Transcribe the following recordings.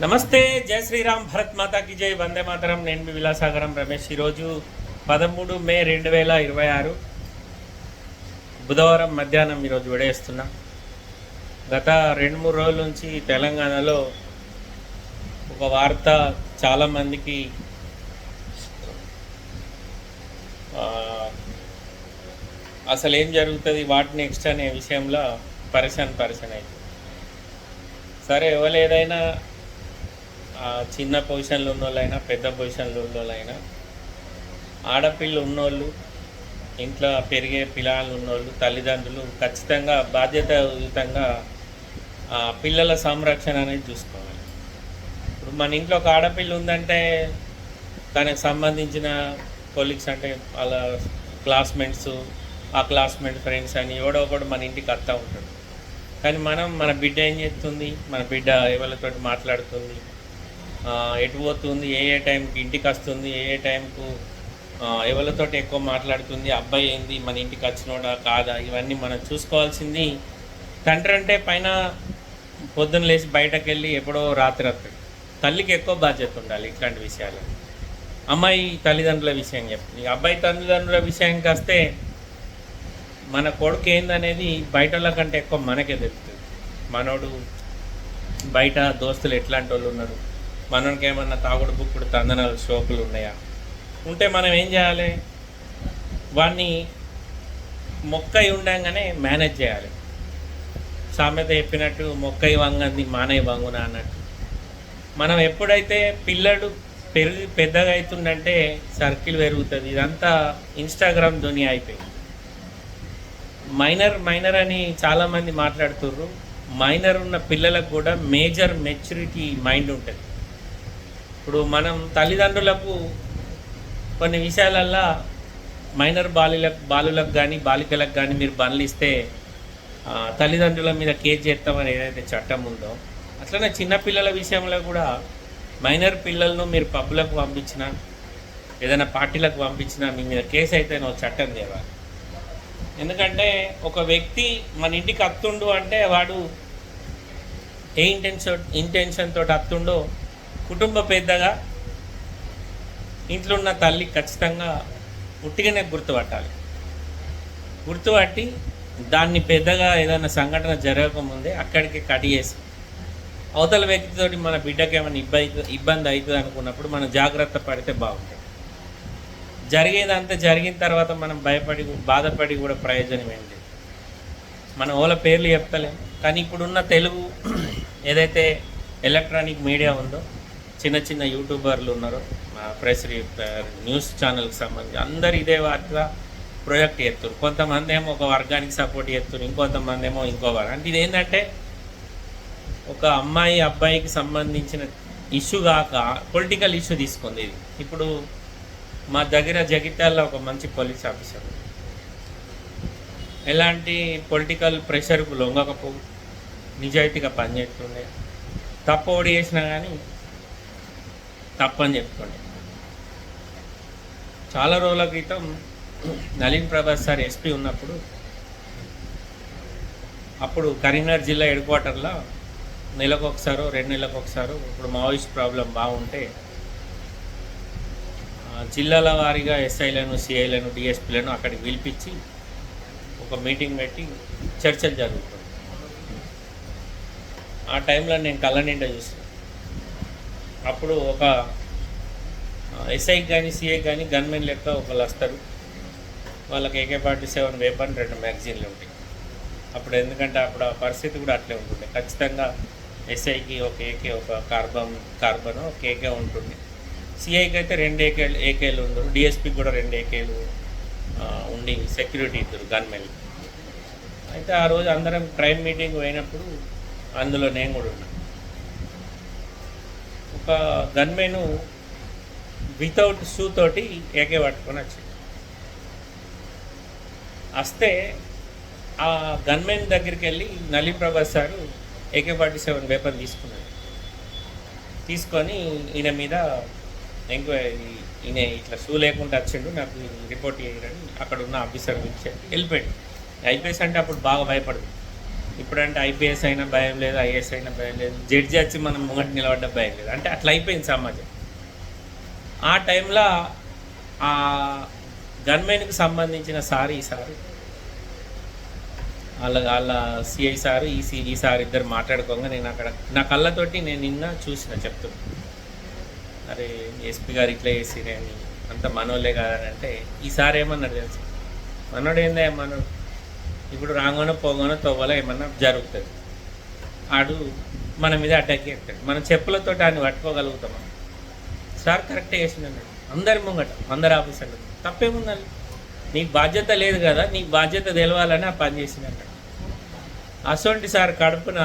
నమస్తే, జై శ్రీరామ్, భరత్ మాతాకి జై, వందే మాతరం. నేను మీ విలాసాగరం రమేష్. ఈరోజు 13 మే 2026 బుధవారం మధ్యాహ్నం ఈరోజు విడేస్తున్నా. గత 2-3 రోజుల నుంచి తెలంగాణలో ఒక వార్త చాలామందికి అసలు ఏం జరుగుతుంది, వాట్ నెక్స్ట్ అనే విషయంలో పరిశాన్ అయింది. సరే, ఎవరు ఏదైనా చిన్న పొజిషన్లో ఉన్నోళ్ళైనా పెద్ద పొజిషన్లో ఉన్నోళ్ళైనా, ఆడపిల్ల ఉన్నోళ్ళు, ఇంట్లో పెరిగే పిల్లలు ఉన్నోళ్ళు, తల్లిదండ్రులు ఖచ్చితంగా బాధ్యతాయుతంగా పిల్లల సంరక్షణ అనేది చూసుకోవాలి. ఇప్పుడు మన ఇంట్లో ఒక ఆడపిల్ల ఉందంటే దానికి సంబంధించిన కొలీగ్స్, అంటే వాళ్ళ క్లాస్మేట్స్, ఆ క్లాస్మేట్ ఫ్రెండ్స్ అని ఎవడో ఒకడు మన ఇంటికి వస్తూ ఉంటాడు. కానీ మన బిడ్డ ఏం చేస్తుంది, మన బిడ్డ ఎవరితో మాట్లాడుతుంది, ఎటు పోతుంది, ఏ టైంకి ఇంటికి వస్తుంది, ఏ టైంకు ఎవరితో ఎక్కువ మాట్లాడుతుంది, అబ్బాయి ఏంది, మన ఇంటికి వచ్చినోడా కాదా, ఇవన్నీ మనం చూసుకోవాల్సింది. తండ్రి అంటే పైన పొద్దున్న లేచి బయటకు వెళ్ళి ఎప్పుడో రాత్రి వస్తాడు. తల్లికి ఎక్కువ బాధ్యత ఉండాలి ఇట్లాంటి విషయాలు. అమ్మాయి తల్లిదండ్రుల విషయం చెప్తుంది. అబ్బాయి తల్లిదండ్రుల విషయానికి వస్తే మన కొడుకు ఏందనేది బయటల కంటే ఎక్కువ మనకే తెలుస్తుంది. మనోడు బయట దోస్తులు ఎట్లాంటి వాళ్ళు ఉన్నారు, మనకి ఏమన్నా తాగుడు బుక్కుడు తందనాలు షోకులు ఉన్నాయా, ఉంటే మనం ఏం చేయాలి, వాడిని మొక్కై ఉండంగానే మేనేజ్ చేయాలి. సామెత చెప్పినట్టు మొక్కై వంగంది మానై వంగున అన్నట్టు. మనం ఎప్పుడైతే పిల్లడు పెద్దగా అవుతుందంటే సర్కిల్ పెరుగుతుంది. ఇదంతా ఇన్స్టాగ్రామ్ దునియా అయిపోయింది. మైనర్ అని చాలామంది మాట్లాడుతుర్రు. మైనర్ ఉన్న పిల్లలకు కూడా మేజర్ మెచ్యూరిటీ మైండ్ ఉంటుంది. ఇప్పుడు మనం తల్లిదండ్రులకు కొన్ని విషయాలల్లో మైనర్ బాలులకు కానీ బాలికలకు కానీ మీరు బండ్లు ఇస్తే తల్లిదండ్రుల మీద కేర్ చేస్తామని ఏదైతే చట్టం ఉందో, అట్లనే చిన్నపిల్లల విషయంలో కూడా మైనర్ పిల్లలను మీరు పబ్బులకు పంపించినా, ఏదైనా పార్టీలకు పంపించినా మీ మీద కేసు అయితే ఒక చట్టం తేవాలి. ఎందుకంటే ఒక వ్యక్తి మన ఇంటికి అత్తుండు అంటే వాడు ఏ ఇంటెన్షన్ తోటి అత్తుండో కుటుంబ పెద్దగా ఇంట్లో ఉన్న తల్లి ఖచ్చితంగా ఉట్టిగానే గుర్తుపట్టాలి. గుర్తుపట్టి దాన్ని పెద్దగా ఏదైనా సంఘటన జరగకముందే అక్కడికి కట్ చేసి అవతల వ్యక్తితోటి మన బిడ్డకి ఏమైనా ఇబ్బంది అవుతుంది అనుకున్నప్పుడు మనం జాగ్రత్త పడితే బాగుంటుంది. జరిగేదంతా జరిగిన తర్వాత మనం బాధపడి కూడా ప్రయోజనం ఏం లేదు. మన వాళ్ళ పేర్లు చెప్తలేము, కానీ ఇప్పుడున్న తెలుగు ఏదైతే ఎలక్ట్రానిక్ మీడియా ఉందో, చిన్న యూట్యూబర్లు ఉన్నారు, ప్రెస్ న్యూస్ ఛానల్కి సంబంధించి అందరు ఇదే వాటిగా ప్రొజెక్ట్ చేస్తారు. కొంతమంది ఏమో ఒక వర్గానికి సపోర్ట్ చేస్తారు, ఇంకొంతమంది ఏమో ఇంకో వర్గం. అంటే ఇది ఏంటంటే ఒక అమ్మాయి అబ్బాయికి సంబంధించిన ఇష్యూ కాక పొలిటికల్ ఇష్యూ తీసుకుంది ఇది. ఇప్పుడు మా దగ్గర జగిత్యాలలో ఒక మంచి పోలీస్ ఆఫీసర్, ఎలాంటి పొలిటికల్ ప్రెషర్కు లొంగకపో నిజాయితీగా పనిచేస్తుండే, తప్పు ఓడి చేసినా కానీ తప్పని చెప్పుకోండి. చాలా రోజుల క్రితం నలీన్ ప్రభాస్ సార్ ఎస్పీ ఉన్నప్పుడు, అప్పుడు కరీంనగర్ జిల్లా హెడ్ క్వార్టర్లో నెలకొకసారో 2 నెలలకు ఒకసారో ఇప్పుడు మావోయిస్ట్ ప్రాబ్లం బాగుంటే జిల్లాల వారీగా ఎస్ఐలను, సిఐలను, డిఎస్పీలను అక్కడికి పిలిపించి ఒక మీటింగ్ పెట్టి చర్చలు జరుగుతుంది. ఆ టైంలో నేను కళ్ళ నిండా చూస్తాను. అప్పుడు ఒక ఎస్ఐకి కానీ సిఐకి కానీ గన్మెన్ లెక్క ఒకళ్ళు వస్తారు. వాళ్ళకి AK-47 వేపన్ 2 మ్యాగజైన్లు ఉంటాయి. అప్పుడు ఎందుకంటే అప్పుడు ఆ పరిస్థితి కూడా అట్లే ఉంటుండే. ఖచ్చితంగా ఎస్ఐకి ఒక AK, ఒక కార్బన్ ఒక AK ఉంటుంది. సిఐకి అయితే 2 AKలు ఉండరు. డిఎస్పీకి కూడా 2 AKలు ఉండి సెక్యూరిటీ ఇద్దరు గన్మెన్లు. అయితే ఆ రోజు అందరం క్రైమ్ మీటింగ్ పోయినప్పుడు అందులో నేను కూడా ఉన్నా. ఒక గన్మెను వితౌట్ షూ తోటి AK పట్టుకొని వచ్చింది. వస్తే ఆ గన్మెన్ దగ్గరికి వెళ్ళి నలీన్ ప్రభాస్ సారు AK-47 వేపన్ తీసుకొని ఈయన మీద ఎంక్వైరీ, ఈయన ఇట్లా షూ లేకుండా వచ్చిండు, నాకు రిపోర్ట్ చేయరని అక్కడ ఉన్న ఆఫీసర్ పిలిచి వెళ్ళిపోయాడు. ఐపీఎస్ అంటే అప్పుడు బాగా భయపడింది. ఇప్పుడంటే ఐపీఎస్ అయినా భయం లేదు, ఐఏఎస్ అయినా భయం లేదు, జడ్జి వచ్చి మనం ముంగట నిలబడ్డ భయం లేదు. అంటే అట్లా అయిపోయింది సమాజం. ఆ టైంలో ఆ గన్మెన్కి సంబంధించిన సార్ ఈ సారు వాళ్ళ సిఐ సారు ఈ సార్ ఇద్దరు మాట్లాడుకోగా నేను అక్కడ నా కళ్ళతోటి నేను నిన్న చూసిన చెప్తున్నా, అరే ఎస్పీ గారు ఇట్లా చేసిరే అని, అంత మనోళ్ళే కాదని. అంటే ఈసారి ఏమన్నాడు తెలుసు, మనోడు ఏందా మనోడు ఇప్పుడు రాగానో పోగానో తవ్వాలో ఏమన్నా జరుగుతుంది, ఆడు మన మీద అటాక్ చేస్తాడు, మనం చెప్పులతో ఆయన పట్టుకోగలుగుతామా? సార్ కరెక్టే చేసిందండి అందరి ముంగట, అందరు ఆఫీసర్లు. తప్పేముందండి, నీకు బాధ్యత లేదు కదా, నీకు బాధ్యత తెలవాలని ఆ పని చేసిందండి. అసొంటి సార్ కడుపున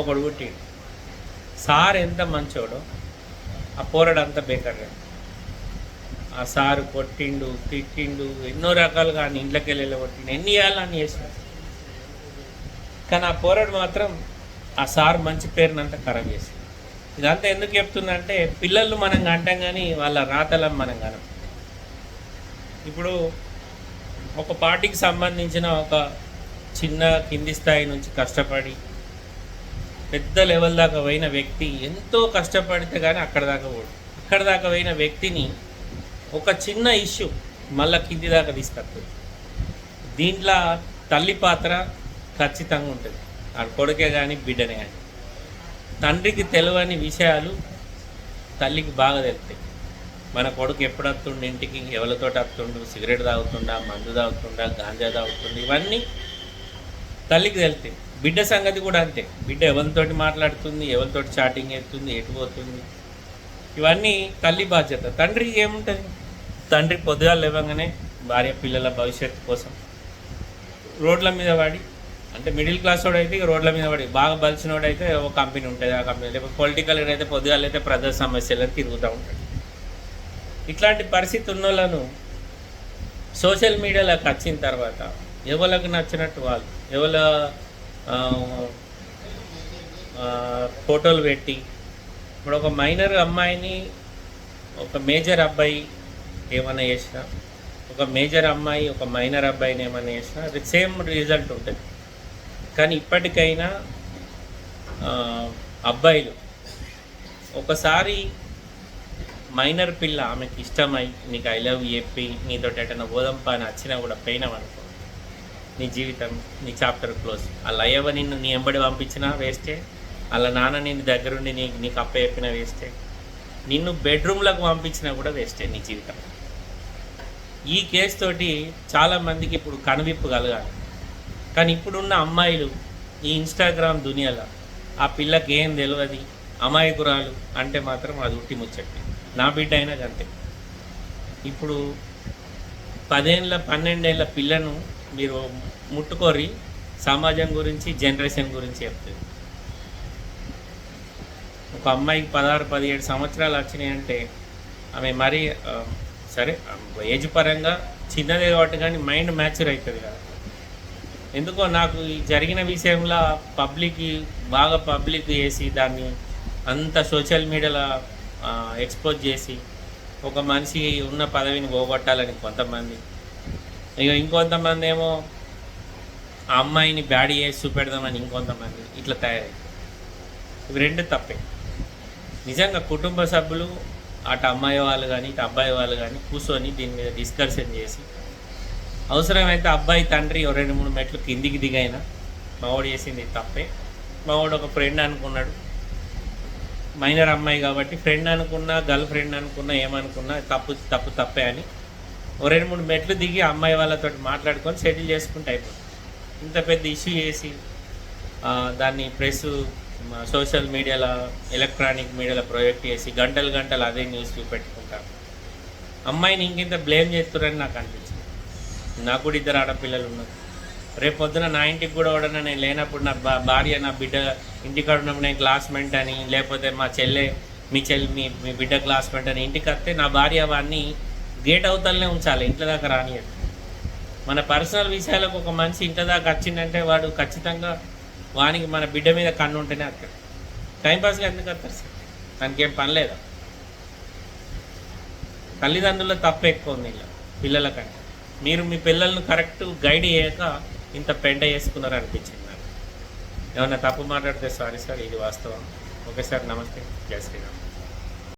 ఒకడు పుట్టిండు. సార్ ఎంత మంచోడో ఆ పోరాడు అంత బేకర్గా. ఆ సారు కొట్టిండు, తిట్టిండు, ఎన్నో రకాలుగా ఆయన ఇంట్లోకి వెళ్ళి కొట్టిండు, ఎన్ని చేయాలని చేసినాడు. కానీ ఆ పోరాడు మాత్రం ఆ సార్ మంచి పేరునంతా ఖరాబ్ చేసింది. ఇదంతా ఎందుకు చెప్తుందంటే పిల్లలు మనం కంటాం కానీ వాళ్ళ రాతలను మనం కనం. ఇప్పుడు ఒక పార్టీకి సంబంధించిన ఒక చిన్న కింది స్థాయి నుంచి కష్టపడి పెద్ద లెవెల్ దాకా పోయిన వ్యక్తి ఎంతో కష్టపడితే కానీ అక్కడ దాకా పోయిన వ్యక్తిని ఒక చిన్న ఇష్యూ మళ్ళీ కింది దాకా తీసుకొస్తుంది. దీంట్లో తల్లి పాత్ర ఖచ్చితంగా ఉంటుంది, ఆ కొడుకే కానీ బిడ్డనే కానీ. తండ్రికి తెలియని విషయాలు తల్లికి బాగా తెలుస్తాయి. మన కొడుకు ఎప్పుడు వస్తుండు ఇంటికి, ఎవరితో వస్తుండు, సిగరెట్ తాగుతుండా, మందు తాగుతుండా, గాంజా తాగుతుండు, ఇవన్నీ తల్లికి తెలుస్తాయి. బిడ్డ సంగతి కూడా అంతే. బిడ్డ ఎవరితోటి మాట్లాడుతుంది, ఎవరితోటి చాటింగ్ చేస్తుంది, ఎటు పోతుంది, ఇవన్నీ తల్లి బాధ్యత. తండ్రికి ఏముంటుంది? తండ్రి పొద్దుగాలు లేవగానే భార్య పిల్లల భవిష్యత్తు కోసం రోడ్ల మీద పడి, అంటే మిడిల్ క్లాస్ వాడు అయితే రోడ్ల మీద పడి, బాగా బలిసినోడు అయితే ఒక కంపెనీ ఉంటుంది, ఆ కంపెనీ, లేకపోతే పొలిటికల్ అయితే పొద్దుగాలు అయితే ప్రజా సమస్యలను తిరుగుతూ ఉంటాడు. ఇట్లాంటి పరిస్థితి ఉన్న వాళ్ళను సోషల్ మీడియాలోకి వచ్చిన తర్వాత ఎవరికి నచ్చినట్టు వాళ్ళు ఎవరి ఫోటోలు పెట్టి, ఇప్పుడు ఒక మైనర్ అమ్మాయిని ఒక మేజర్ అబ్బాయి ఏమైనా చేసినా, ఒక మేజర్ అమ్మాయి ఒక మైనర్ అబ్బాయిని ఏమైనా చేసినా అది సేమ్ రిజల్ట్ ఉంటుంది. కానీ ఇప్పటికైనా అబ్బాయిలు ఒకసారి మైనర్ పిల్ల ఆమెకి ఇష్టమై నీకు ఐ లవ్ చెప్పి నీతో ఎటన్నా పోదంపా అని వచ్చినా కూడా పోయినామనుకో, నీ జీవితం, నీ చాప్టర్ క్లోజ్. అలా అయ్యవ నిన్ను నీ ఎంబడి పంపించినా వేస్టే, అలా నాన్న నిన్ను దగ్గరుండి నీకు అప్ప చెప్పినా వేస్టే, నిన్ను బెడ్రూమ్లకు పంపించినా కూడా వేస్టే నీ జీవితం. ఈ కేసు తోటి చాలామందికి ఇప్పుడు కనువిప్పు కలగాలి. కానీ ఇప్పుడున్న అమ్మాయిలు ఈ ఇన్స్టాగ్రామ్ దునియాలో ఆ పిల్లకి ఏం తెలియదు, అమాయకురాలు అంటే మాత్రం అది ఉట్టి ముచ్చట్టి. నా బిడ్డ అయినా అంతే. ఇప్పుడు 10 ఏళ్ళ 12 ఏళ్ళ పిల్లను మీరు ముట్టుకోరి సమాజం గురించి, జనరేషన్ గురించి చెప్తుంది. ఒక అమ్మాయికి 16-17 సంవత్సరాలు వచ్చినాయంటే ఆమె మరీ సరే ఏజ్ పరంగా చిన్నదే కాబట్టి కానీ మైండ్ మ్యాచ్యూర్ అవుతుంది కదా. ఎందుకో నాకు ఈ జరిగిన విషయంలో బాగా పబ్లిక్ చేసి దాన్ని అంత సోషల్ మీడియాలో ఎక్స్పోజ్ చేసి ఒక మనిషి ఉన్న పదవిని పోగొట్టాలని కొంతమంది, ఇక ఇంకొంతమంది ఏమో ఆ అమ్మాయిని బ్యాడీ చేసి చూపెడదామని ఇంకొంతమంది ఇట్లా తయారయ్యి. ఇవి రెండు తప్పే. నిజంగా కుటుంబ సభ్యులు అటు అమ్మాయి వాళ్ళు కానీ ఇటు అబ్బాయి వాళ్ళు కానీ కూర్చొని దీని మీద డిస్కషన్ చేసి, అవసరమైతే అబ్బాయి తండ్రి 2-3 మెట్లు కిందికి దిగైనా మావాడు చేసింది తప్పే, మావాడు ఒక ఫ్రెండ్ అనుకున్నాడు, మైనర్ అమ్మాయి కాబట్టి ఫ్రెండ్ అనుకున్నా, గర్ల్ ఫ్రెండ్ అనుకున్నా, ఏమనుకున్నా తప్పే అని 2-3 మెట్లు దిగి అమ్మాయి వాళ్ళతో మాట్లాడుకొని సెటిల్ చేసుకుంటే అయిపోతుంది. ఇంత పెద్ద ఇష్యూ చేసి దాన్ని ప్రెస్, సోషల్ మీడియాలో, ఎలక్ట్రానిక్ మీడియాలో ప్రొజెక్ట్ చేసి గంటలు అదే న్యూస్ చూపెట్టుకుంటారు. అమ్మాయిని ఇంకింత బ్లేమ్ చేస్తున్నారని నాకు అనిపించింది. నాకు కూడా 2 ఆడపిల్లలు ఉన్నారు. రేపు పొద్దున నా ఇంటికి కూడా ఎవడన్నా నేను లేనప్పుడు నా భార్య నా బిడ్డ ఇంటికాడ ఉన్నప్పుడు నేను క్లాస్మేట్ అని, లేకపోతే మా చెల్లె మీ బిడ్డ క్లాస్మేట్ అని ఇంటికి వస్తే నా భార్య వాడిని గేట్ అవతలనే ఉంచాలి, ఇంట్లో దాకా రానియదు. మన పర్సనల్ విషయాలకు ఒక మనిషి ఇంట్లో దాకా వచ్చిందంటే వాడు ఖచ్చితంగా వానికి మన బిడ్డ మీద కన్ను ఉంటేనే అక్కడ. టైంపాస్గా ఎందుకు వస్తారు సార్? దానికి ఏం పని లేదా? తల్లిదండ్రుల తప్పు ఎక్కువ ఉంది ఇలా పిల్లల కంటే. మీరు మీ పిల్లలను కరెక్ట్ గైడ్ చేయక ఇంత పెంట చేసుకున్నారు అనిపించింది. ఏమన్నా తప్పు మాట్లాడితే సారీ సార్, ఇది వాస్తవం. ఓకే సార్, నమస్తే, జై శ్రీరామ్.